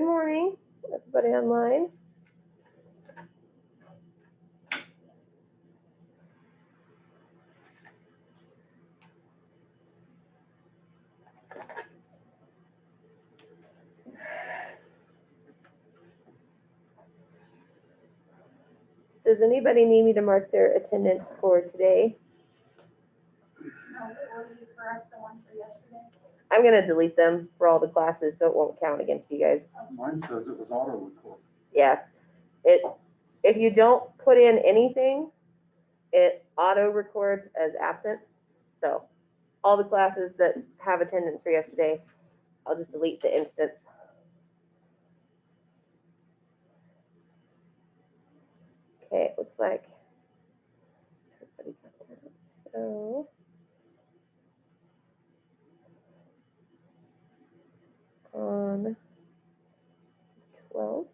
morning, everybody online. Does anybody need me to mark their attendance for today? No, or did you correct the one for yesterday? I'm going to delete them for all the classes so it won't count against you guys. Mine says it was auto record. Yeah, if you don't put in anything, it auto records as absent. So all the classes that have attendance for yesterday, I'll just delete the instance. Okay, it looks like everybody got that. So on 12.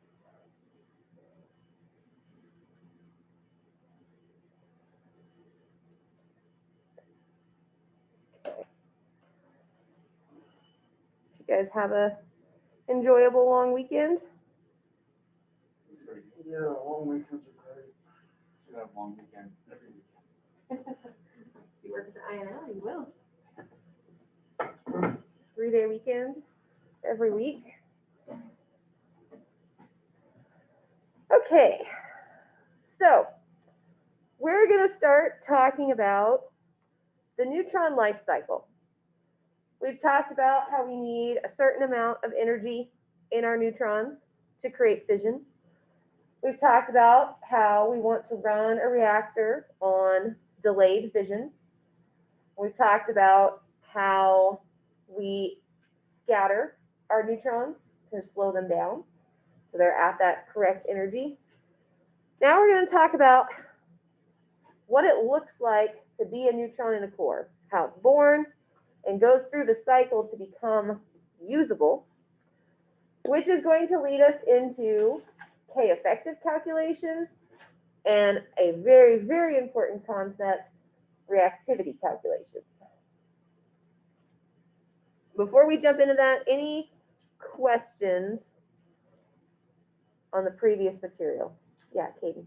Okay. Did you guys have a enjoyable long weekend? Yeah, long weekends are great. Should have long weekends every weekend. If you work at the INL, you will. 3-day weekend every week. Okay, so we're going to start talking about the neutron life cycle. We've talked about how we need a certain amount of energy in our neutrons to create fission. We've talked about how we want to run a reactor on delayed fissions. We've talked about how we scatter our neutrons to slow them down so they're at that correct energy. Now we're going to talk about what it looks like to be a neutron in a core, how it's born and goes through the cycle to become usable, which is going to lead us into K-effective calculations and a very, very important concept, reactivity calculations. Before we jump into that, any questions on the previous material? Yeah, Katie.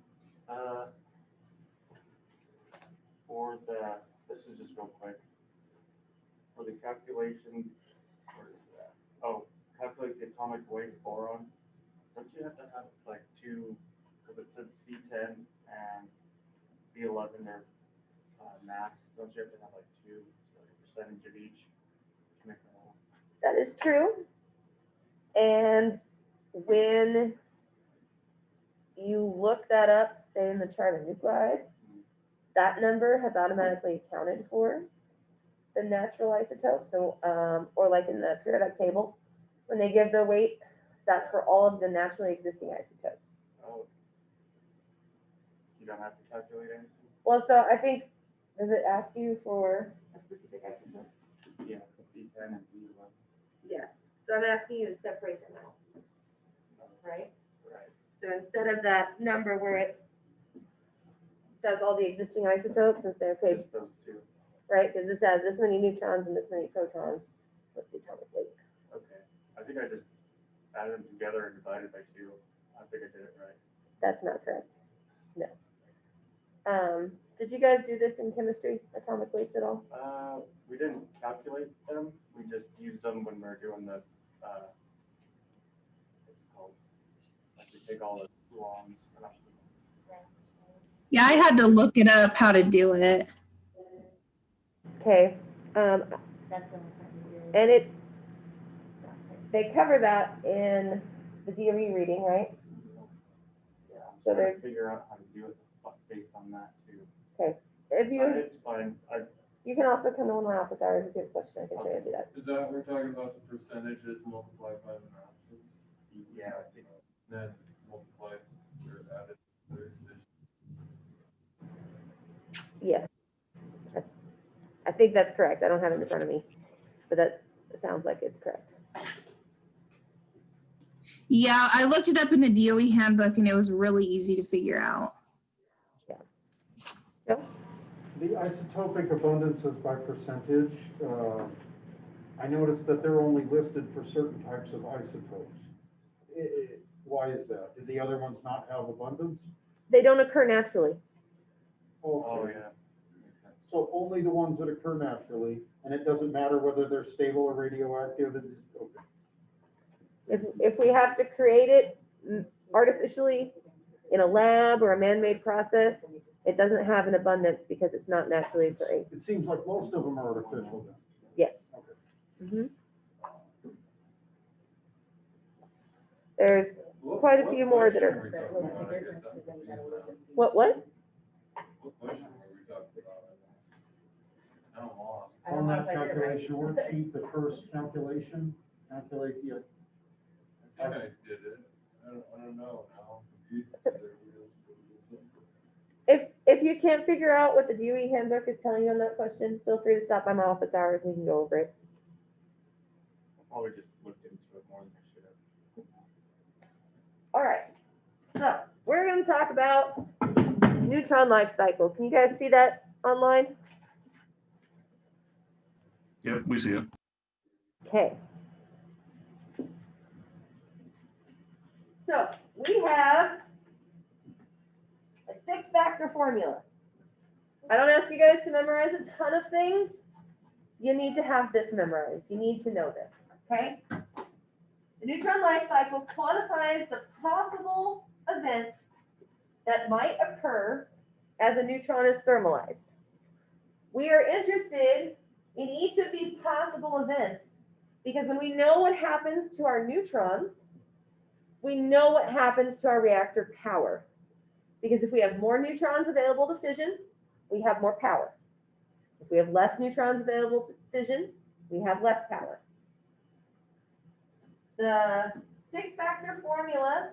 This is just real quick. For the calculation, where is that? Oh, calculate the atomic weight boron. Don't you have to have like two, because it says B10 and B11 are mass. Don't you have to have like two, so like a percentage of each to make that all? That is true. And when you look that up, say in the chart of nuclides, that number has automatically accounted for the natural isotope. So, or like in the periodic table, when they give the weight, that's for all of the naturally existing isotopes. Oh. You don't have to calculate anything? Well, so I think, does it ask you for a specific isotope? Yeah, B10 and B11. Yeah. So I'm asking you to separate them out, right? Right. So instead of that number where it does all the existing isotopes and say, okay, Just those two. right, because this has this many neutrons and this many protons, what's the atomic weight? Okay. I think I just added them together and divided by 2. I think I did it right. That's not correct. No. Did you guys do this in chemistry, atomic weights at all? We didn't calculate them. We just used them when we were doing the, what's it called? Like we take all the coulombs. Yeah, I had to look it up how to do it. Okay. That's the only time you do And they cover that in the DOE reading, right? Yeah, I'm So trying there's- to figure out how to do it based on that too. Okay. If you, It's fine. you can also come to one of my office hours if you have a question, I can show you how to do that. Is that, we're talking about the percentages multiplied by the masses, Yeah, I think then multiplied or added to the Yes. I think that's correct. I don't have it in front of me, but that sounds like it's correct. Yeah, I looked it up in the DOE handbook and it was really easy to figure out. Joe? the isotopic abundances by percentage, I noticed that they're only listed for certain types of isotopes. Why is that? Did the other ones not have abundance? They don't occur naturally. Oh, Okay. yeah. Makes sense. So only the ones that occur naturally, and it doesn't matter whether they're stable or radioactive, okay. If we have to create it artificially in a lab or a man-made process, it doesn't have an abundance because it's not naturally occurring. It seems like most of them are artificial then. Yes. Okay. Mhm. There's quite a few more that are. What? What question were we talking about? I'm lost. On that calculation worksheet, the first calculation, calculate the, I think I did it. I don't know now. I'm confused. If you can't figure out what the DOE handbook is telling you on that question, feel free to stop by my office hours and we can go over it. I probably just looked into it more than I should have. All right, so we're going to talk about neutron life cycle. Can you guys see that online? Yep, we see it. Okay. So we have a 6-factor formula. I don't ask you guys to memorize a ton of things. You need to have this memorized. You need to know this, okay? The neutron life cycle quantifies the possible events that might occur as a neutron is thermalized. We are interested in each of these possible events because when we know what happens to our neutrons, we know what happens to our reactor power. Because if we have more neutrons available to fission, we have more power. If we have less neutrons available to fission, we have less power. The 6-factor formula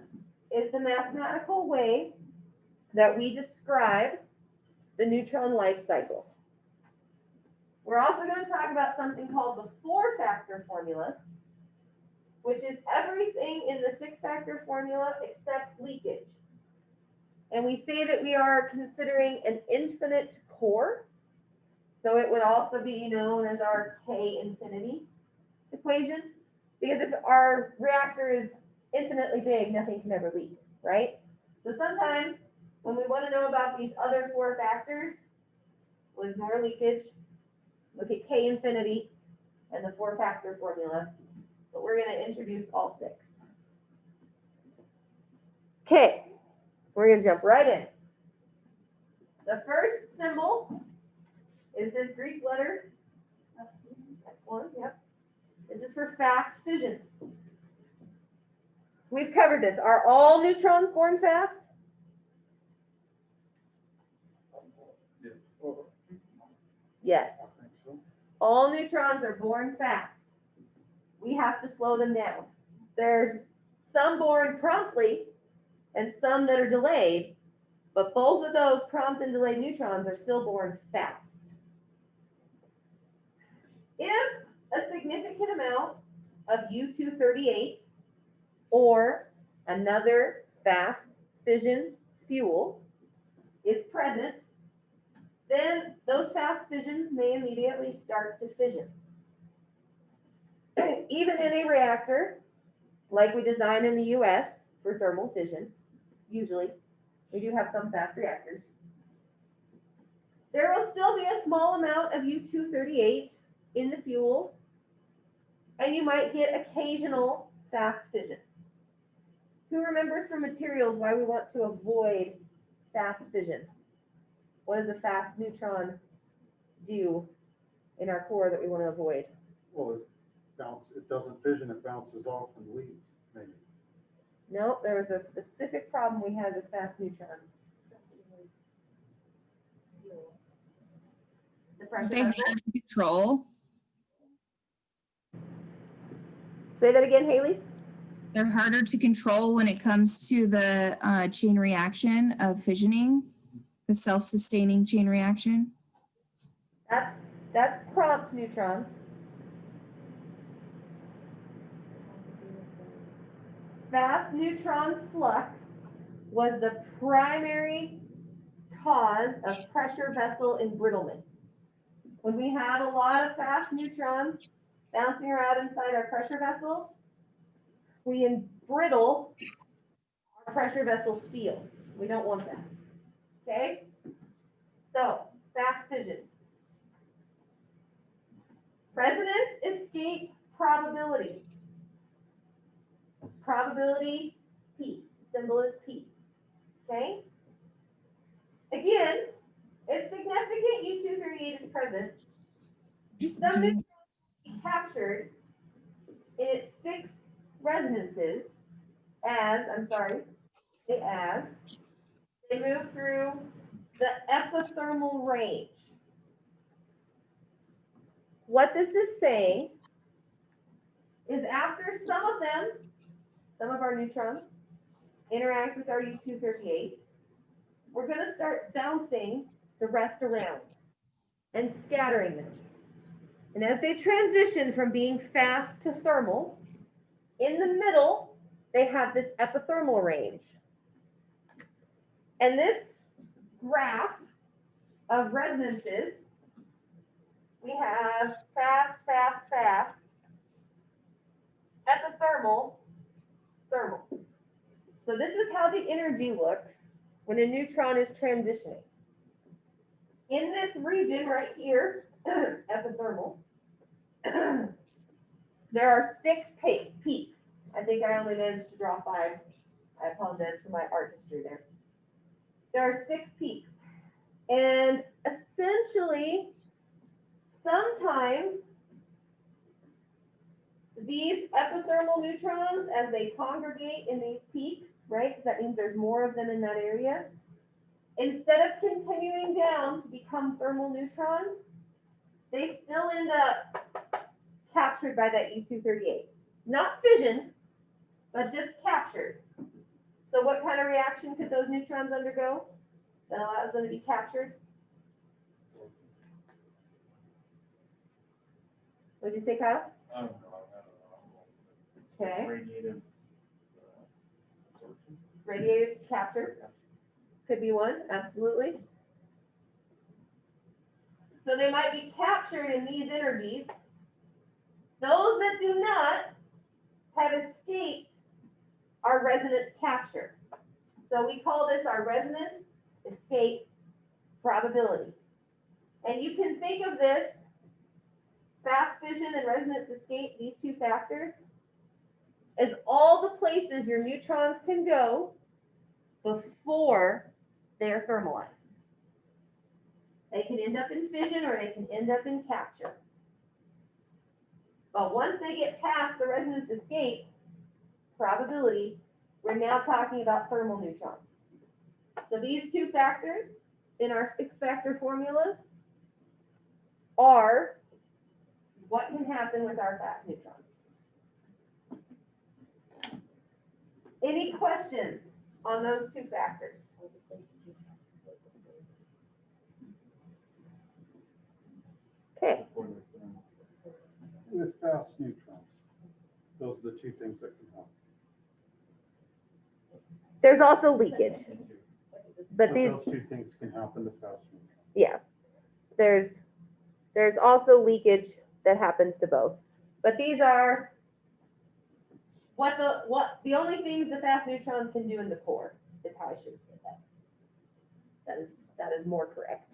is the mathematical way that we describe the neutron life cycle. We're also going to talk about something called the 4-factor formula, which is everything in the 6-factor formula except leakage. And we say that we are considering an infinite core. So it would also be known as our K infinity equation. Because if our reactor is infinitely big, nothing can ever leak, right? So sometimes when we want to know about these other 4 factors, we'll ignore leakage, look at K infinity and the 4-factor formula, but we're going to introduce all 6. Okay, we're going to jump right in. The first symbol is this Greek letter, X1, yep. This is for fast fission. We've covered this. Are all neutrons born fast? Yes. I think so. All neutrons are born fast. We have to slow them down. There's some born promptly and some that are delayed, but both of those prompt and delayed neutrons are still born fast. If a significant amount of U-238 or another fast fission fuel is present, then those fast fissions may immediately start to fission. Even in a reactor, like we design in the US for thermal fission, usually, we do have some fast reactors, there will still be a small amount of U-238 in the fuel, and you might get occasional fast fissions. Who remembers from materials why we want to avoid fast fission? What does a fast neutron do in our core that we want to avoid? Well, it doesn't fission, it bounces off and leaves, maybe. No, there was a specific problem we had with fast neutrons. The pressure They vessel. have control. Say that again, Haley. They're harder to control when it comes to the chain reaction of fissioning, the self-sustaining chain reaction. That's prompt neutrons. Fast neutron flux was the primary cause of pressure vessel embrittlement. When we have a lot of fast neutrons bouncing around inside our pressure vessel, we brittle our pressure vessel steel. We don't want that. Okay? So, fast fission. Resonance escape probability. Probability P. Symbol is P. Okay? Again, if significant U-238 is present, some neutrons will be captured in its 6 resonances as they move through the epithermal range. What this is saying is after some of our neutrons interact with our U-238, we're going to start bouncing the rest around and scattering them. And as they transition from being fast to thermal, in the middle, they have this epithermal range. And this graph of resonances, we have fast, fast, fast, epithermal, thermal. So this is how the energy looks when a neutron is transitioning. In this region right here, epithermal, there are 6 peaks. I think I only managed to draw 5. I apologize for my art history there. There are 6 peaks. And essentially, sometimes these epithermal neutrons, as they congregate in these peaks, right, because that means there's more of them in that area, instead of continuing down to become thermal neutrons, they still end up captured by that U-238. Not fissioned, but just captured. So what kind of reaction could those neutrons undergo that allows them to be captured? What did you say, Kyle? I don't know. Okay. Radiative absorption. Radiative capture could be one, absolutely. So they might be captured in these energies. Those that do not have escaped our resonance capture. So we call this our resonance escape probability. And you can think of this fast fission and resonance escape, these 2 factors, as all the places your neutrons can go before they're thermalized. They can end up in fission or they can end up in capture. But once they get past the resonance escape probability, we're now talking about thermal neutrons. So these 2 factors in our 6-factor formula are what can happen with our fast neutrons. Any questions on those 2 factors? Okay. With fast neutrons, those are the 2 things that can happen. There's also leakage, but these, Those 2 things can happen to fast neutrons. yeah, there's also leakage that happens to both. But these are what the only things the fast neutrons can do in the core is how I should say that. That is more correct.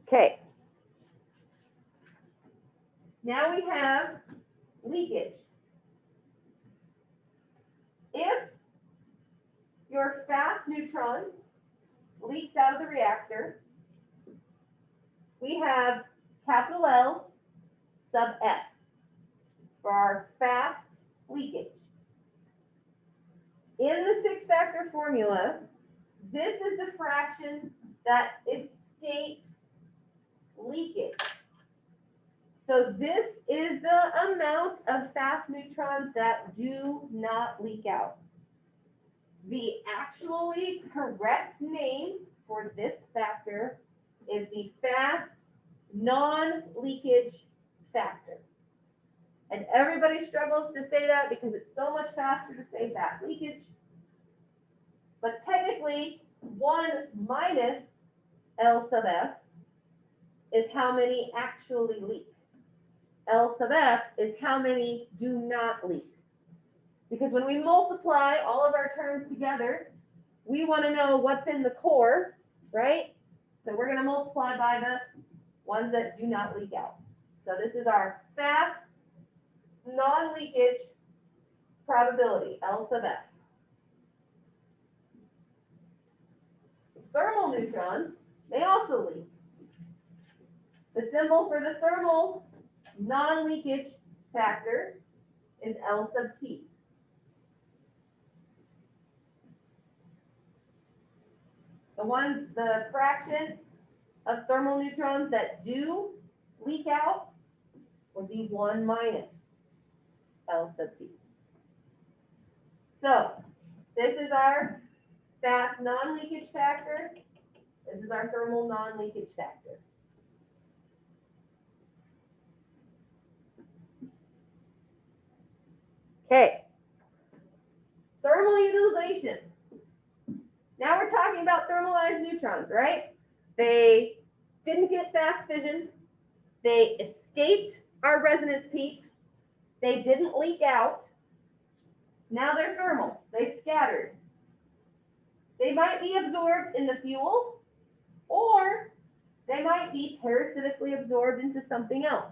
Okay. Now we have leakage. If your fast neutron leaks out of the reactor, we have capital L sub F for our fast leakage. In the 6-factor formula, this is the fraction that escapes leakage. So this is the amount of fast neutrons that do not leak out. The actually correct name for this factor is the fast non-leakage factor. And everybody struggles to say that because it's so much faster to say fast leakage. But technically, 1 minus L sub F is how many actually leak. L sub F is how many do not leak. Because when we multiply all of our terms together, we want to know what's in the core, right? So we're going to multiply by the ones that do not leak out. So this is our fast non-leakage probability, L sub F. Thermal neutrons, they also leak. The symbol for the thermal non-leakage factor is L sub T. The fraction of thermal neutrons that do leak out would be 1 minus L sub T. So this is our fast non-leakage factor. This is our thermal non-leakage factor. Okay. Thermal utilization. Now we're talking about thermalized neutrons, right? They didn't get fast fission. They escaped our resonance peaks. They didn't leak out. Now they're thermal. They scattered. They might be absorbed in the fuel, or they might be parasitically absorbed into something else,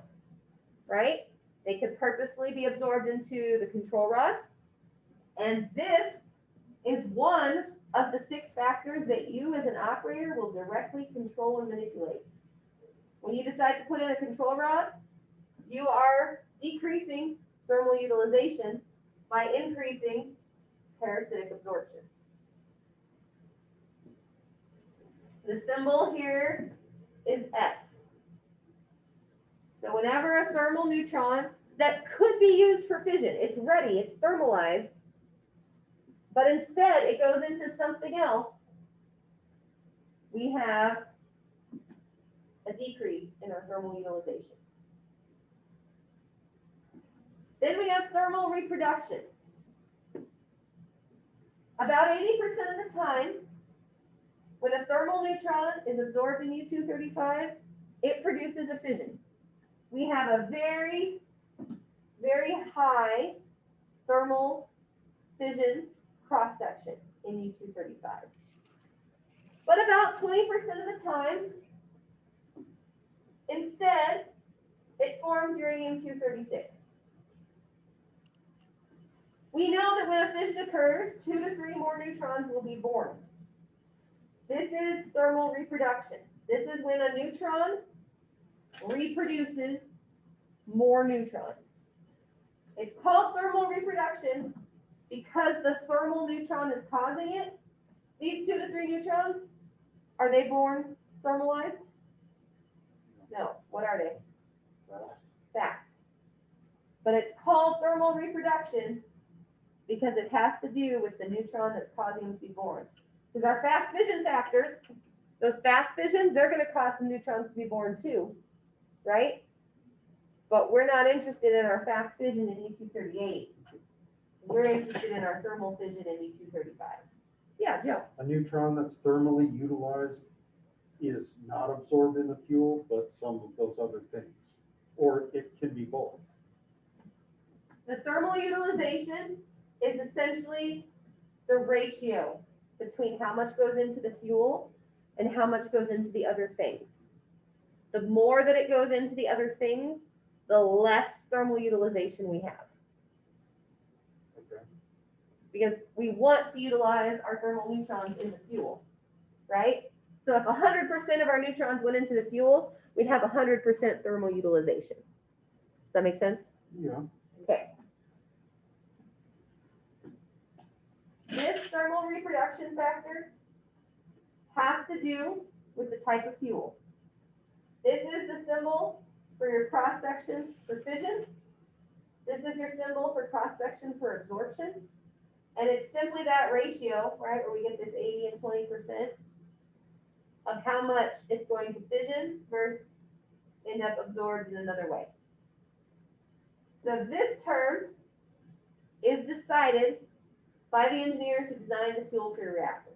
right? They could purposely be absorbed into the control rods. And this is one of the 6 factors that you as an operator will directly control and manipulate. When you decide to put in a control rod, you are decreasing thermal utilization by increasing parasitic absorption. The symbol here is F. So whenever a thermal neutron that could be used for fission, it's ready, it's thermalized, but instead it goes into something else, we have a decrease in our thermal utilization. Then we have thermal reproduction. About 80% of the time, when a thermal neutron is absorbed in U-235, it produces a fission. We have a very, very high thermal fission cross-section in U-235. But about 20% of the time, instead, it forms uranium-236. We know that when a fission occurs, 2 to 3 more neutrons will be born. This is thermal reproduction. This is when a neutron reproduces more neutrons. It's called thermal reproduction because the thermal neutron is causing it. These 2 to 3 neutrons, are they born thermalized? No. What are they? Fast. But it's called thermal reproduction because it has to do with the neutron that's causing them to be born. Because our fast fission factor, those fast fissions, they're going to cause some neutrons to be born too, right? But we're not interested in our fast fission in U-238. We're interested in our thermal fission in U-235. Yeah, Joe. A neutron that's thermally utilized is not absorbed in the fuel, but some of those other things. Or it can be both. The thermal utilization is essentially the ratio between how much goes into the fuel and how much goes into the other things. The more that it goes into the other things, the less thermal utilization we have. Okay. Because we want to utilize our thermal neutrons in the fuel, right? So if 100% of our neutrons went into the fuel, we'd have 100% thermal utilization. Does that make sense? Yeah. Okay. This thermal reproduction factor has to do with the type of fuel. This is the symbol for your cross-section for fission. This is your symbol for cross-section for absorption. And it's simply that ratio, right, where we get this 80 and 20% of how much it's going to fission versus end up absorbed in another way. So this term is decided by the engineers who designed the fuel for your reactor.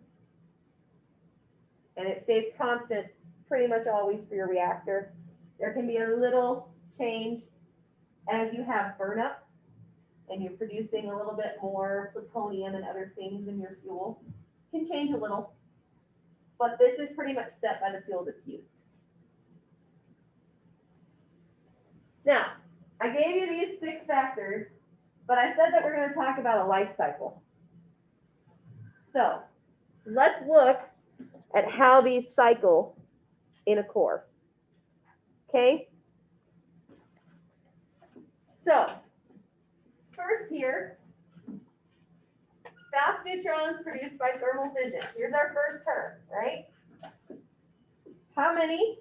And it stays constant pretty much always for your reactor. There can be a little change as you have burn up and you're producing a little bit more plutonium and other things in your fuel, can change a little. But this is pretty much set by the fuel that's used. Now, I gave you these 6 factors, but I said that we're going to talk about a life cycle. So let's look at how these cycle in a core. Okay? So first here, fast neutrons produced by thermal fission. Here's our first term, right? How many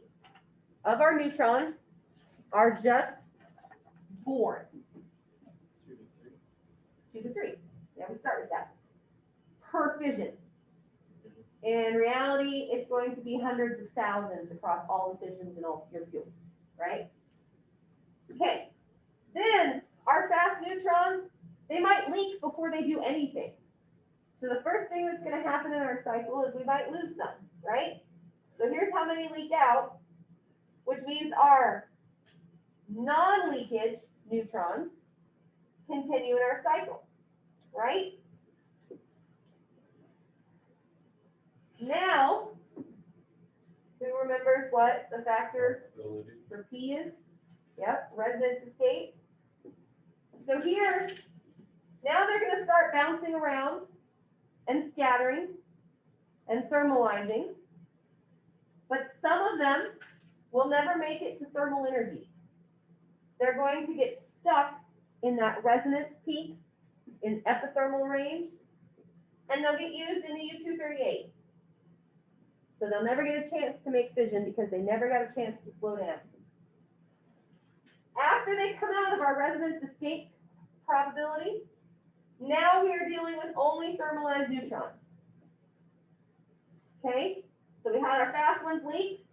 of our neutrons are just born? 2 to 3. Yeah, we start with that. Per fission. In reality, it's going to be hundreds of thousands across all the fissions in all your fuel, right? Okay. Then our fast neutrons, they might leak before they do anything. So the first thing that's going to happen in our cycle is we might lose some, right? So here's how many leak out, which means our non-leakage neutrons continue in our cycle, right? Now, who remembers what the factor Ability. for P is? Yep, resonance escape. So here, now they're going to start bouncing around and scattering and thermalizing, but some of them will never make it to thermal energies. They're going to get stuck in that resonance peak in epithermal range, and they'll get used in the U-238. So they'll never get a chance to make fission because they never got a chance to slow down. After they come out of our resonance escape probability, now we are dealing with only thermalized neutrons. Okay, so we had our fast ones leak,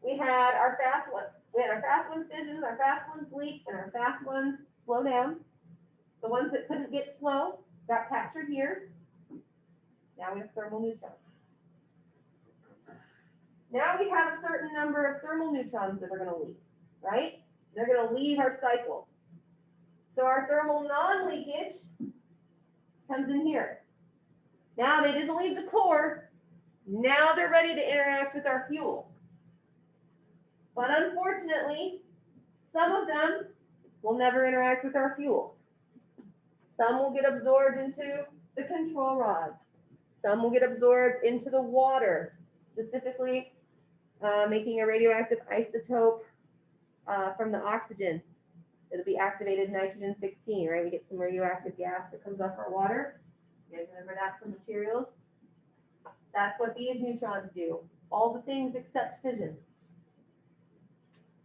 we had our fast ones fission, our fast ones leak, and our fast ones slow down. The ones that couldn't get slow got captured here. Now we have thermal neutrons. Now we have a certain number of thermal neutrons that are going to leak, right? They're going to leave our cycle. So our thermal non-leakage comes in here. Now they didn't leave the core. Now they're ready to interact with our fuel. But unfortunately, some of them will never interact with our fuel. Some will get absorbed into the control rods. Some will get absorbed into the water, specifically making a radioactive isotope from the oxygen. It'll be activated nitrogen-16, right? We get some radioactive gas that comes off our water. You guys remember that from materials? That's what these neutrons do. All the things except fission.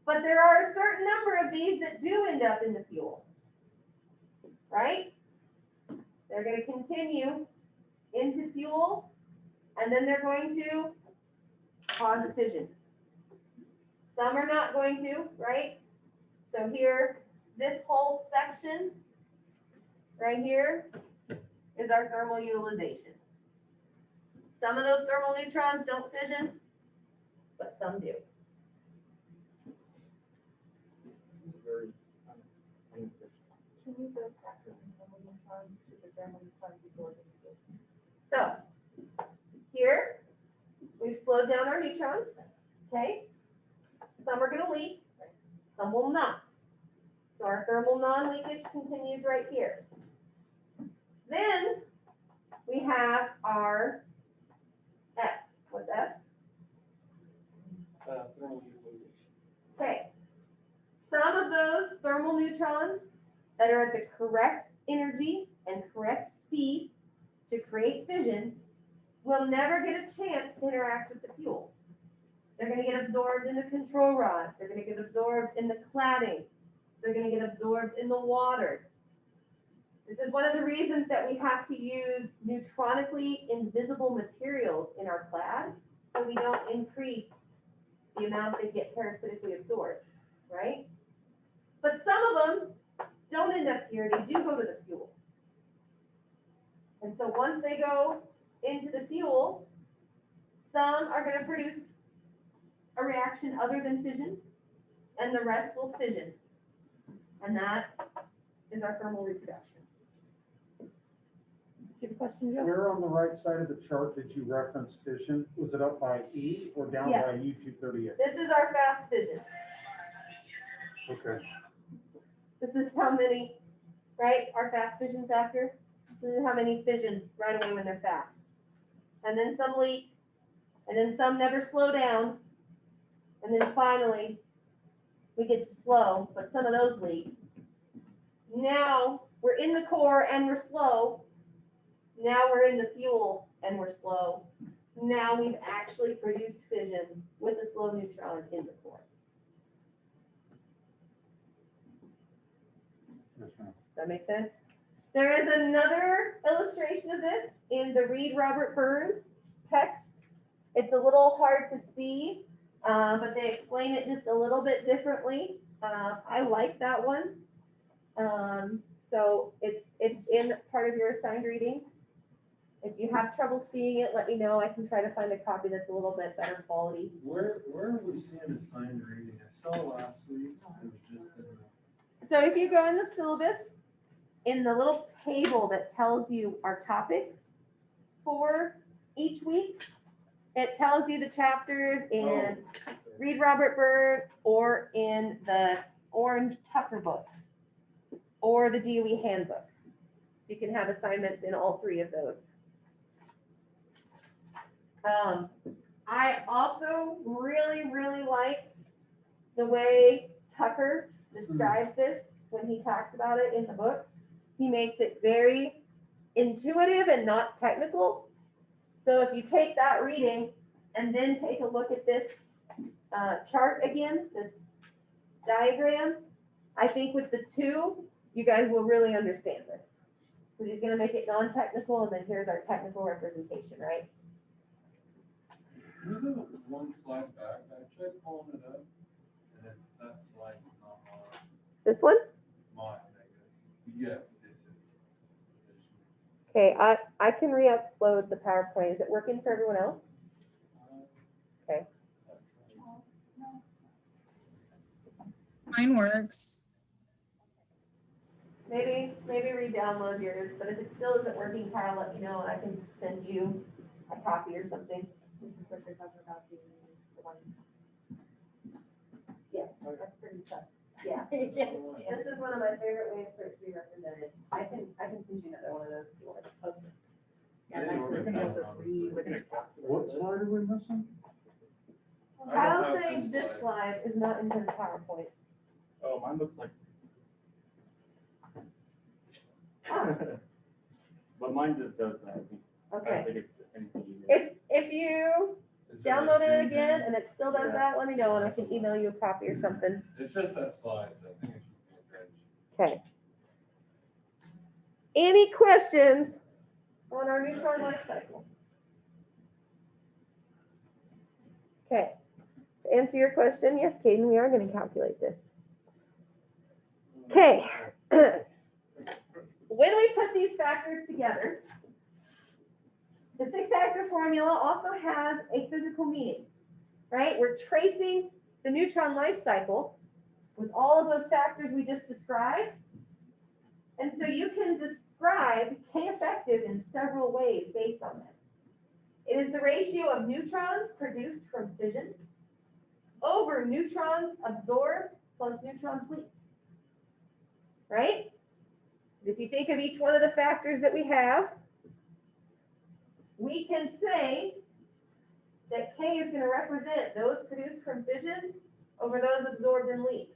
But there are a certain number of these that do end up in the fuel, right? They're going to continue into fuel, and then they're going to cause a fission. Some are not going to, right? So here, this whole section right here is our thermal utilization. Some of those thermal neutrons don't fission, but some do. Seems very inefficient. Can we go back from thermal neutrons to the thermal neutrons before the So here, we've slowed down our neutrons, okay? Some are going to leak, some will not. So our thermal non-leakage continues right here. Then we have our F. What's F? Thermal utilization. Okay. Some of those thermal neutrons that are at the correct energy and correct speed to create fission will never get a chance to interact with the fuel. They're going to get absorbed in the control rods. They're going to get absorbed in the cladding. They're going to get absorbed in the water. This is one of the reasons that we have to use neutronically invisible materials in our clad, so we don't increase the amount they get parasitically absorbed, right? But some of them don't end up here. They do go to the fuel. And so once they go into the fuel, some are going to produce a reaction other than fission, and the rest will fission. And that is our thermal reproduction. Do you have a question, Joe? Where on the right side of the chart did you reference fission? Was it up by E or down Yeah. by U238? This is our fast fission. Okay. This is how many, right? Our fast fission factor. This is how many fission right away when they're fast. And then some leak, and then some never slow down. And then finally, we get to slow, but some of those leak. Now we're in the core and we're slow. Now we're in the fuel and we're slow. Now we've actually produced fission with a slow neutron in the core. Yes, ma'am. Does that make sense? There is another illustration of this in the Read Robert Byrne text. It's a little hard to see, but they explain it just a little bit differently. I like that one. So it's in part of your assigned reading. If you have trouble seeing it, let me know. I can try to find a copy that's a little bit better quality. Where are we seeing assigned reading? I saw last week, it was just in the. So if you go in the syllabus, in the little table that tells you our topics for each week, it tells you the chapters in Read Robert Byrne or in the Orange Tucker book or the DOE handbook. You can have assignments in all three of those. I also really, really like the way Tucker describes this when he talks about it in the book. He makes it very intuitive and not technical. So if you take that reading and then take a look at this chart again, this diagram, I think with the two, you guys will really understand this. Because he's going to make it non-technical, and then here's our technical representation, right? You know, one slide back, I tried pulling it up, and that slide is not This one? mine, I guess. Yes, it's. Okay, I can re-upload the PowerPoint. Is it working for everyone else? Okay. Mine works. Maybe re-download yours, but if it still isn't working, Kyle, let me know, and I can send you a copy or something. This is what you're talking about, the one. Yes, That's pretty tough. yeah. Yes. This is one of my favorite ways for it to be represented. I can send you another one of those if you want. And I can be able to read what it's. What slide are we missing? Kyle's saying this slide is not in his PowerPoint. Oh, mine looks like. Ah, But mine just does that. I think. I don't okay. think it's anything unique. If you download it again and it still does that, let me know and I can email you a copy or something. It's just that slide, I think it should be a Okay. Any questions on our neutron life cycle? Okay. To answer your question, yes, Caden, we are going to calculate this. Okay. When we put these factors together, the six-factor formula also has a physical meaning, right? We're tracing the neutron life cycle with all of those factors we just described. And so you can describe K effective in several ways based on that. It is the ratio of neutrons produced from fission over neutrons absorbed plus neutrons leaked, right? If you think of each one of the factors that we have, we can say that K is going to represent those produced from fissions over those absorbed and leaked.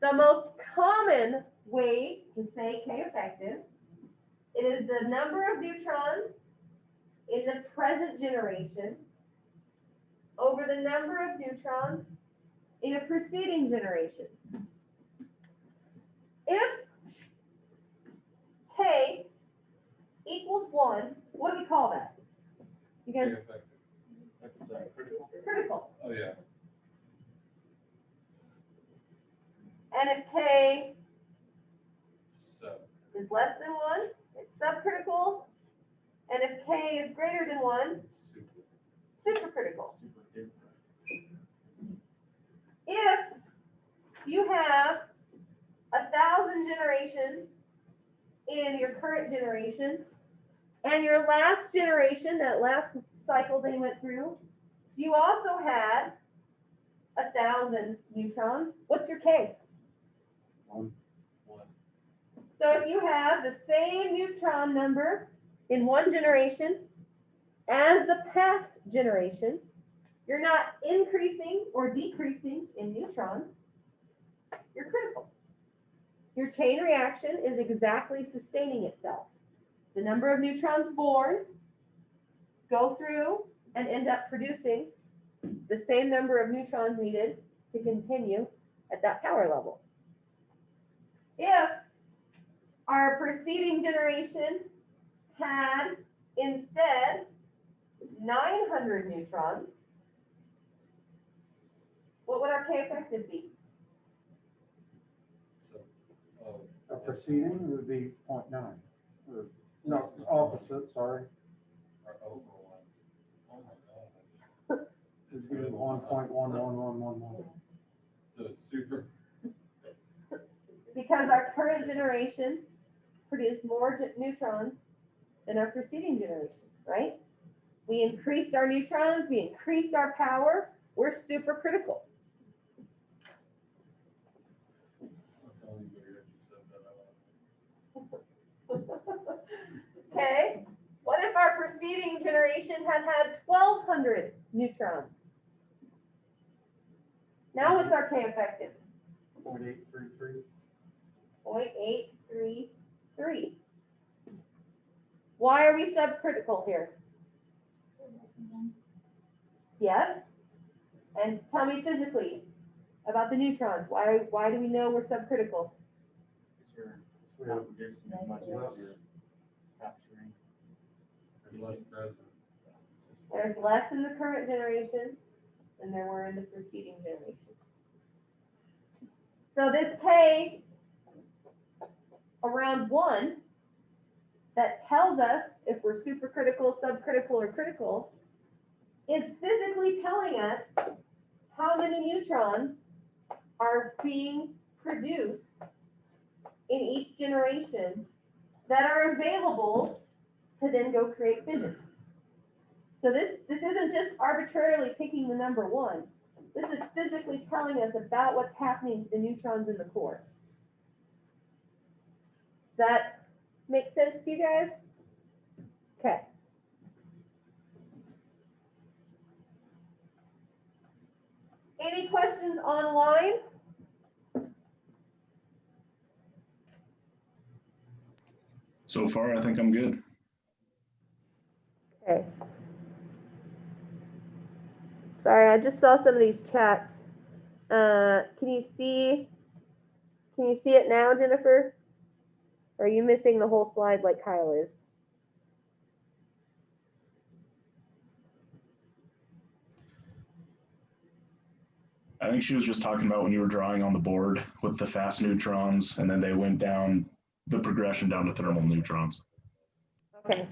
The most common way to say K effective, it is the number of neutrons in the present generation over the number of neutrons in a preceding generation. If K equals 1, what do we call that? You guys, effective. That's critical. critical. Oh, yeah. And if K So, is less than 1, it's subcritical. And if K is greater than 1, super. supercritical. Super duper. If you have 1,000 generations in your current generation, and your last generation, that last cycle they went through, you also had 1,000 neutrons. What's your K? One. So if you have the same neutron number in one generation as the past generation, you're not increasing or decreasing in neutrons, you're critical. Your chain reaction is exactly sustaining itself. The number of neutrons born go through and end up producing the same number of neutrons needed to continue at that power level. If our preceding generation had instead 900 neutrons, what would our K effective be? A preceding would be 0.9. Or, no, opposite, sorry. It'd be 1.11111. So it's super. Because our current generation produced more neutrons than our preceding generation, right? We increased our neutrons, we increased our power, we're supercritical. Okay, what if our preceding generation had 1,200 neutrons? Now what's our K effective? 0.833. 0.833. Why are we subcritical here? Yes? And tell me physically about the neutrons. Why do we know we're subcritical? Because We you're have not producing as much as you're capturing. There's less present. There's less in the current generation than there were in the preceding generation. So this K around 1 that tells us if we're supercritical, subcritical, or critical is physically telling us how many neutrons are being produced in each generation that are available to then go create fission. So this isn't just arbitrarily picking the number 1. This is physically telling us about what's happening to the neutrons in the core. Does that make sense to you guys? Okay. Any questions online? So far, I think I'm good. Okay. Sorry, I just saw some of these chats. Can you see it now, Jennifer? Or are you missing the whole slide like Kyle is? I think she was just talking about when you were drawing on the board with the fast neutrons, and then they went down the progression down to thermal neutrons. Okay.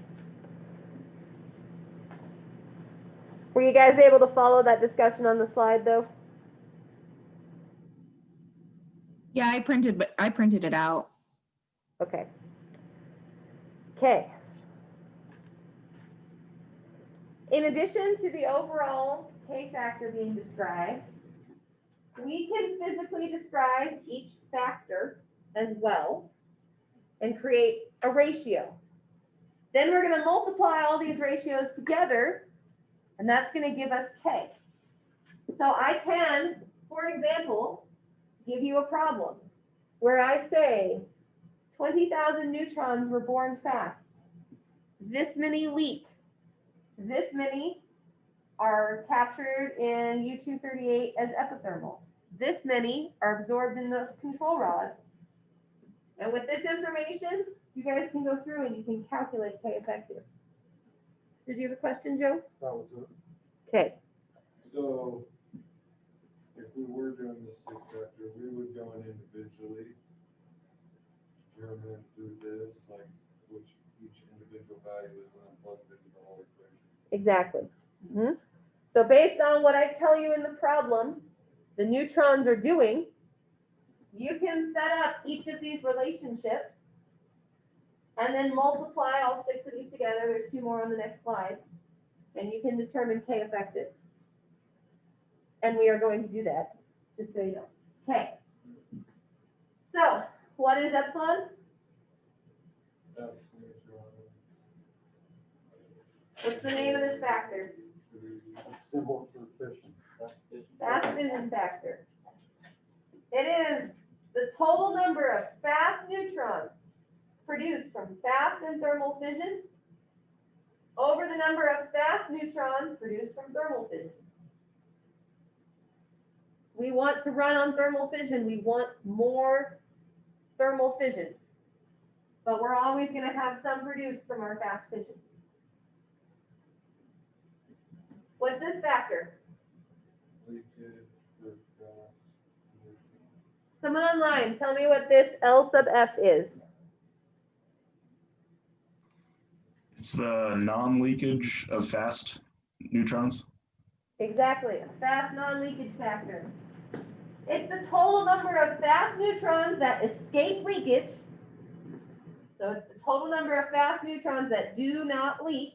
Were you guys able to follow that discussion on the slide though? Yeah, I printed it out. Okay. Okay. In addition to the overall K factor being described, we can physically describe each factor as well and create a ratio. Then we're going to multiply all these ratios together, and that's going to give us K. So I can, for example, give you a problem where I say 20,000 neutrons were born fast. This many leak. This many are captured in U-238 as epithermal. This many are absorbed in the control rods. And with this information, you guys can go through and you can calculate K effective. Did you have a question, Joe? That was it. Okay. So if we were doing this 6 factor, we would go in individually, determine through this, like which each individual value is then plugged into the whole equation. Exactly. Mm-hmm. So based on what I tell you in the problem, the neutrons are doing, you can set up each of these relationships and then multiply all 6 of these together. There's 2 more on the next slide. And you can determine K effective. And we are going to do that, just so you know. Okay. So, what is epsilon? That's neutron. What's the name of this factor? Symbol for fission. Fast fission factor. It is the total number of fast neutrons produced from fast and thermal fission over the number of fast neutrons produced from thermal fission. We want to run on thermal fission. We want more thermal fissions. But we're always going to have some produced from our fast fission. What's this factor? Leakage for gas. Someone online, tell me what this L sub F is. It's the non-leakage of fast neutrons. Exactly, a fast non-leakage factor. It's the total number of fast neutrons that escape leakage. So it's the total number of fast neutrons that do not leak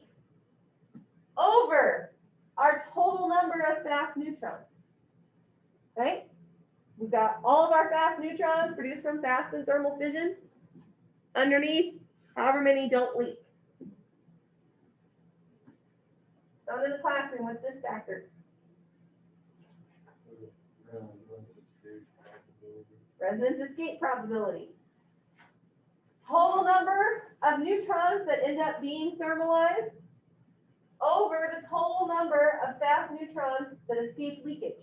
over our total number of fast neutrons. Right? We've got all of our fast neutrons produced from fast and thermal fission. Underneath, however many don't leak. Down in the classroom, what's this factor? Resonance escape probability. Total number of neutrons that end up being thermalized over the total number of fast neutrons that escape leakage.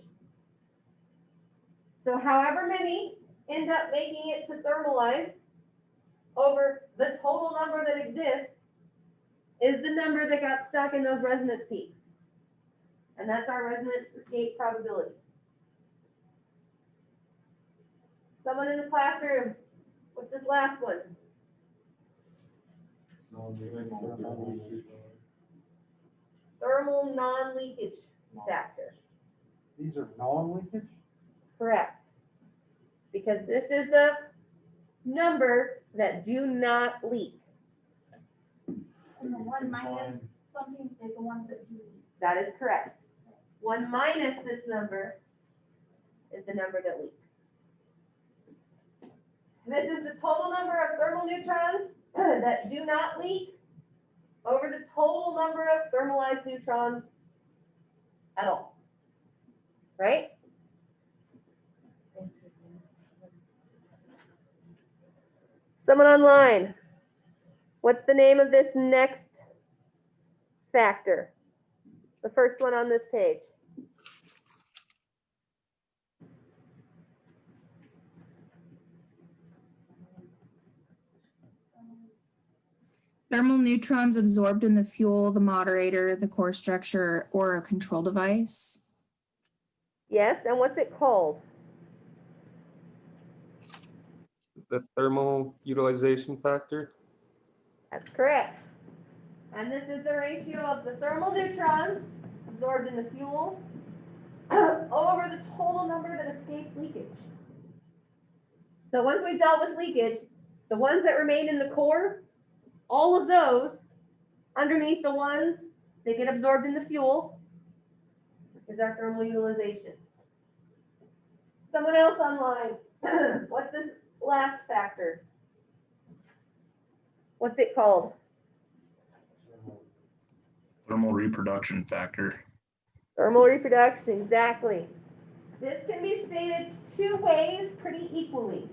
So however many end up making it to thermalize over the total number that exists is the number that got stuck in those resonance peaks. And that's our resonance escape probability. Someone in the classroom, what's this last one? Thermal non-leakage factor. These are non-leakage? Correct. Because this is the number that do not leak. And the 1 minus something is the ones that do. That is correct. 1 minus this number is the number that leaks. This is the total number of thermal neutrons that do not leak over the total number of thermalized neutrons at all. Right? Someone online, what's the name of this next factor? The first one on this page. Thermal neutrons absorbed in the fuel, the moderator, the core structure, or a control device. Yes, and what's it called? The thermal utilization factor. That's correct. And this is the ratio of the thermal neutrons absorbed in the fuel over the total number that escapes leakage. So once we've dealt with leakage, the ones that remain in the core, all of those underneath the ones that get absorbed in the fuel is our thermal utilization. Someone else online, what's this last factor? What's it called? Thermal reproduction factor. Thermal reproduction, exactly. This can be stated 2 ways pretty equally.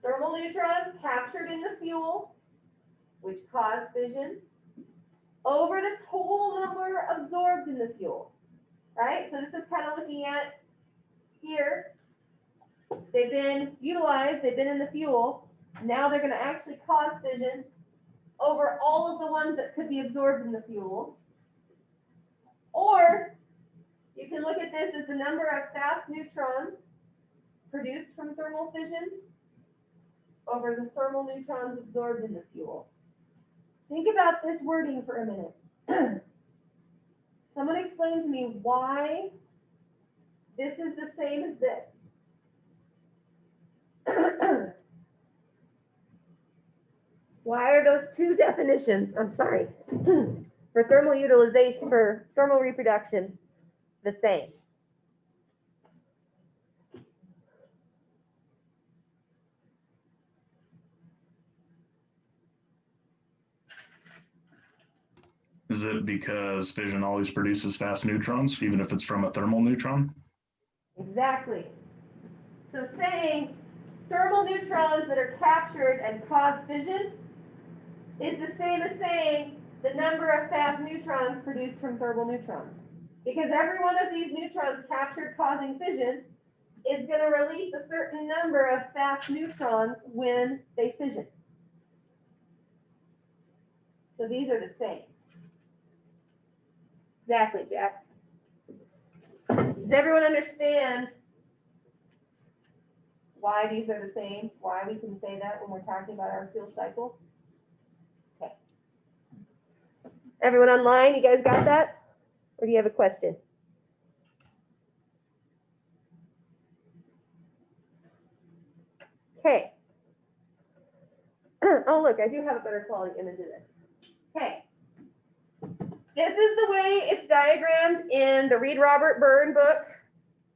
Thermal neutrons captured in the fuel, which cause fission, over the total number absorbed in the fuel, right? So this is kind of looking at here. They've been utilized, they've been in the fuel. Now they're going to actually cause fission over all of the ones that could be absorbed in the fuel. Or you can look at this as the number of fast neutrons produced from thermal fission over the thermal neutrons absorbed in the fuel. Think about this wording for a minute. Someone explain to me why this is the same as this. two definitions, I'm sorry, for thermal utilization, for thermal reproduction, the same. Is it because fission always produces fast neutrons, even if it's from a thermal neutron? Exactly. So saying thermal neutrons that are captured and cause fission is the same as saying the number of fast neutrons produced from thermal neutrons. Because every one of these neutrons captured causing fission is going to release a certain number of fast neutrons when they fission. So these are the same. Exactly, Jack. Does everyone understand why these are the same? Why we can say that when we're talking about our fuel cycle? Okay. Everyone online, you guys got that? Or do you have a question? Okay. Oh, look, I do have a better quality image of this. Okay. This is the way it's diagrammed in the Reed Robert Byrne book.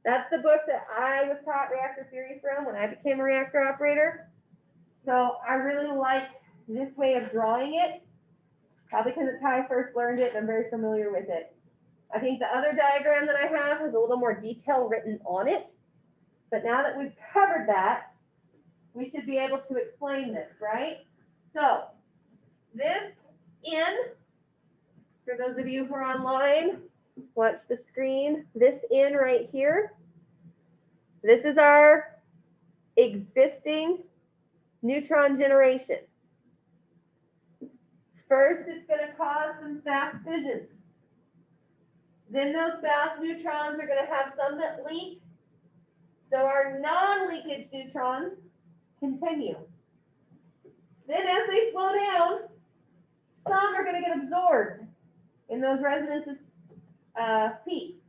That's the book that I was taught reactor theory from when I became a reactor operator. So I really like this way of drawing it, probably because it's how I first learned it and I'm very familiar with it. I think the other diagram that I have has a little more detail written on it. But now that we've covered that, we should be able to explain this, right? So this N, for those of you who are online, watch the screen. This N right here, this is our existing neutron generation. First, it's going to cause some fast fissions. Then those fast neutrons are going to have some that leak. So our non-leakage neutrons continue. Then as they slow down, some are going to get absorbed in those resonance peaks.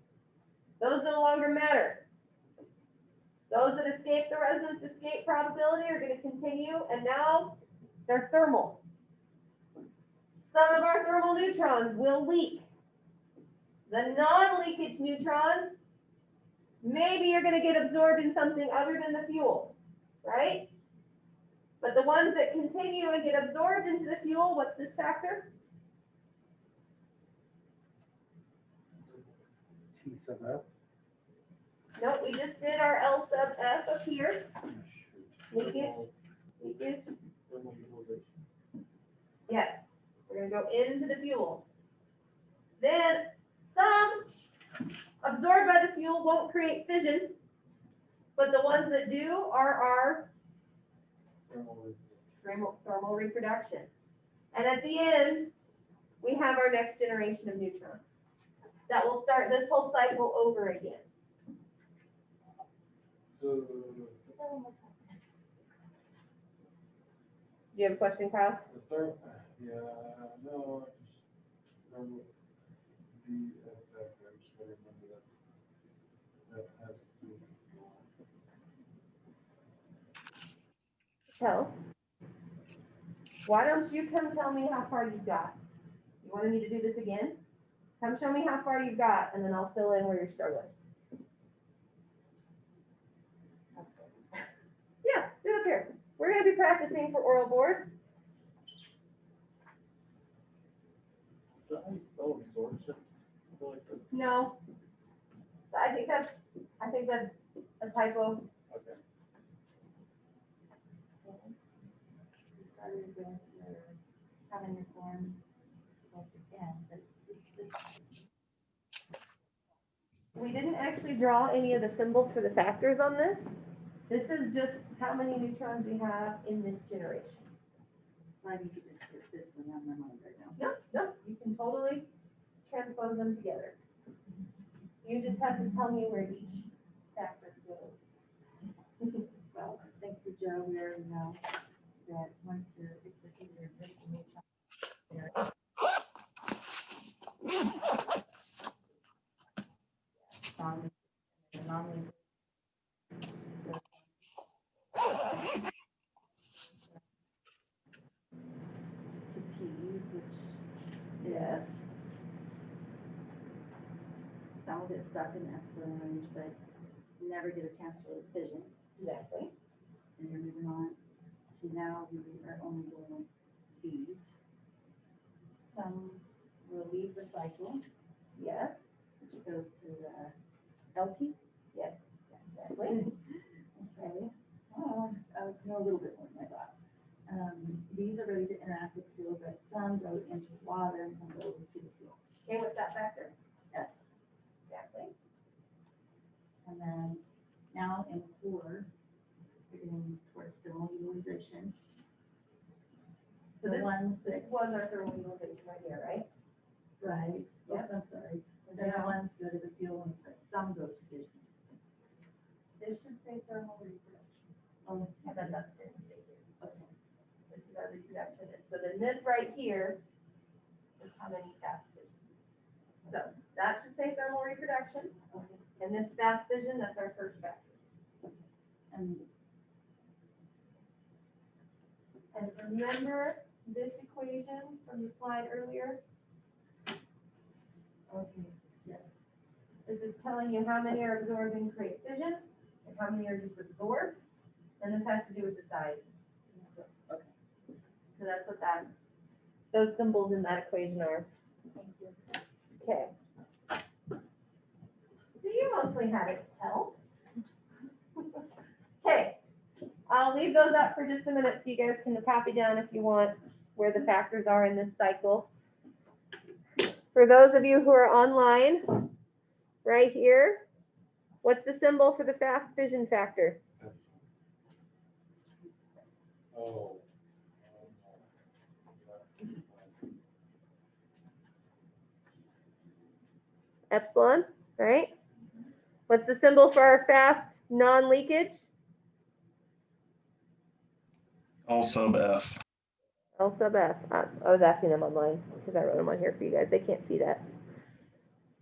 Those no longer matter. Those that escape the resonance escape probability are going to continue, and now they're thermal. Some of our thermal neutrons will leak. The non-leakage neutrons, maybe you're going to get absorbed in something other than the fuel, right? But the ones that continue and get absorbed into the fuel, what's this factor? T sub F. Nope, we just did our L sub F up here. Leakage. Thermal utilization. Yes, we're going to go into the fuel. Then some absorbed by the fuel won't create fission, but the ones that do are our thermal reproduction. And at the end, we have our next generation of neutrons. That will start this whole cycle over again. So, Do you have a question, Kyle? the third, yeah, no, I just remember the effect, I just gotta remember that has to do with the So, why don't you come tell me how far you've got? You wanted me to do this again? Come show me how far you've got, and then I'll fill in where you're struggling. Yeah, do it up here. We're going to be practicing for oral boards. Is that how you spell absorption? I feel like that's, No, I think that's a typo. okay. You started with your, having your form, like again, but We didn't actually draw any of the symbols for the factors on this. This is just how many neutrons we have in this generation. I need to just get this one on my mind right now. No, you can totally transpose them together. You just have to tell me where each factor goes. Well, thanks to Joe, we already know that once you're, it's either your existing neutron. Non-leakage. To stuck in epsilon range, but never get a chance to really fission. Exactly. And you're moving on to now we are only doing these. Some will leave the cycle, Yes, which goes to the LT. exactly. Okay, so I know a little bit more than I thought. These are ready to interact with fuel, but some go into water and some go to the fuel. Okay, what's that factor? F. Exactly. And then now in 4, we're getting towards thermal utilization. So The this ones This that, was our thermal utilization right here, right? right, yes, I'm sorry. So Then the now, ones go to the fuel, but some go to fission. this should say thermal reproduction. Oh, And then that's going to stay here. okay. This is our reproduction. And so then this right here is how many fast fission. So that should say thermal reproduction. Okay. And this fast fission, that's our first factor. And And remember this equation from the slide earlier? okay, yes. This is telling you how many are absorbed and create fission and how many are just absorbed. And this has to do with the size. Okay. So that's what those symbols in that equation are. Thank you. Okay. So you mostly had it to tell. Okay. I'll leave those up for just a minute so you guys can copy down if you want where the factors are in this cycle. For those of you who are online, right here, what's the symbol for the fast fission factor? Oh. Epsilon, right? What's the symbol for our fast non-leakage? All sub F. L sub F. I was asking them online because I wrote them on here for you guys. They can't see that.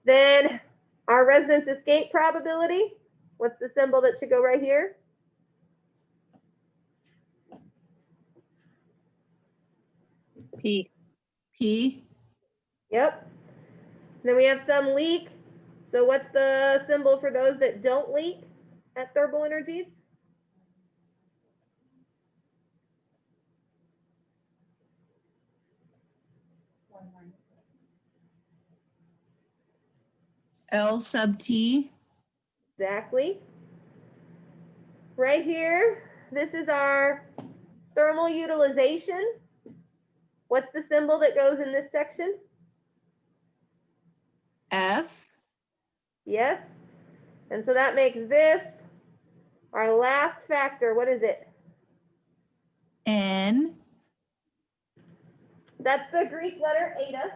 Then our residence escape probability. What's the symbol that should go right here? P. P. Yep. Then we have some leak. So what's the symbol for those that don't leak at thermal energies? L sub T. Exactly. Right here, this is our thermal utilization. What's the symbol that goes in this section? F. Yes. And so that makes this our last factor. What is it? N. That's the Greek letter eta,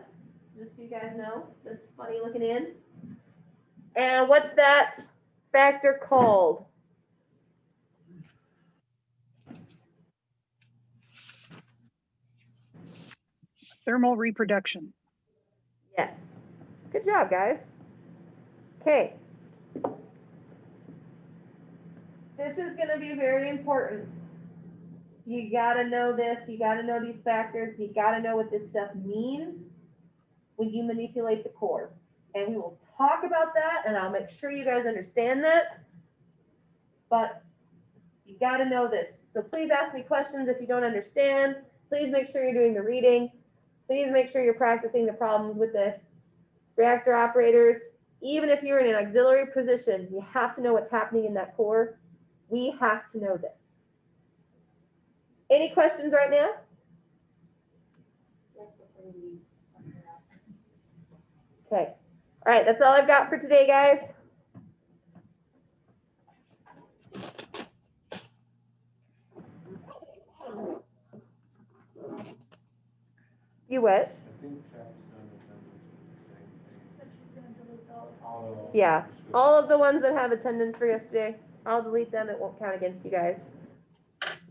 just so you guys know, this funny looking in. And what's that factor called? Thermal reproduction. Yes. Good job, guys. Okay. This is going to be very important. You got to know this. You got to know these factors. You got to know what this stuff means when you manipulate the core. And we will talk about that, and I'll make sure you guys understand that. But you got to know this. So please ask me questions if you don't understand. Please make sure you're doing the reading. Please make sure you're practicing the problems with this. Reactor operators, even if you're in an auxiliary position, you have to know what's happening in that core. We have to know this. Any questions right now? Okay. All right, that's all I've got for today, guys. You what? I think Capstone attendance is the same thing. Yeah, all of the ones that have attendance for yesterday, I'll delete them. It won't count against you guys.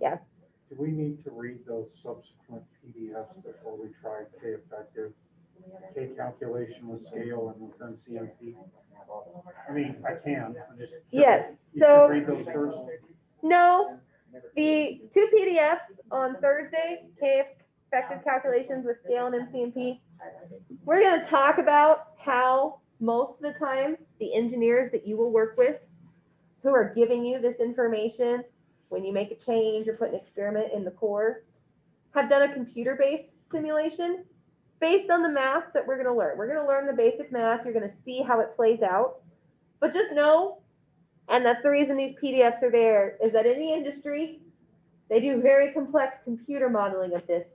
Yeah. Do we need to read those subsequent PDFs before we try K effective, K calculation with scale and within CMP? I mean, I can, I'm just. Yes, You so- should read those first. No, the 2 PDFs on Thursday, K effective calculations with scale and MCMP. We're going to talk about how most of the time, the engineers that you will work with who are giving you this information when you make a change or put an experiment in the core have done a computer-based simulation based on the math that we're going to learn. We're going to learn the basic math. You're going to see how it plays out. But just know, and that's the reason these PDFs are there, is that in the industry, they do very complex computer modeling of this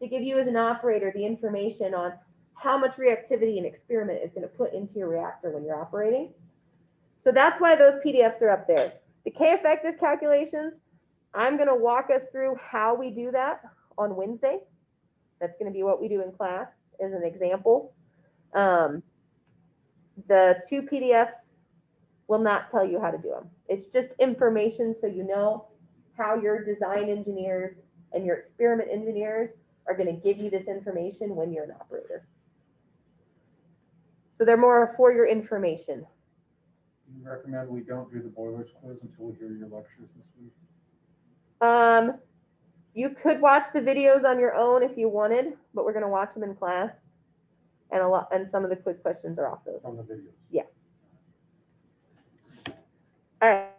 to give you as an operator the information on how much reactivity an experiment is going to put into your reactor when you're operating. So that's why those PDFs are up there. The K-effective calculations, I'm going to walk us through how we do that on Wednesday. That's going to be what we do in class as an example. The 2 PDFs will not tell you how to do them. It's just information so you know how your design engineers and your experiment engineers are going to give you this information when you're an operator. So they're more for your information. Do you recommend we don't do the boilers quiz until we hear your lectures this week? You could watch the videos on your own if you wanted, but we're going to watch them in class. And some of the quiz questions are off those. From the videos? Yeah. All right.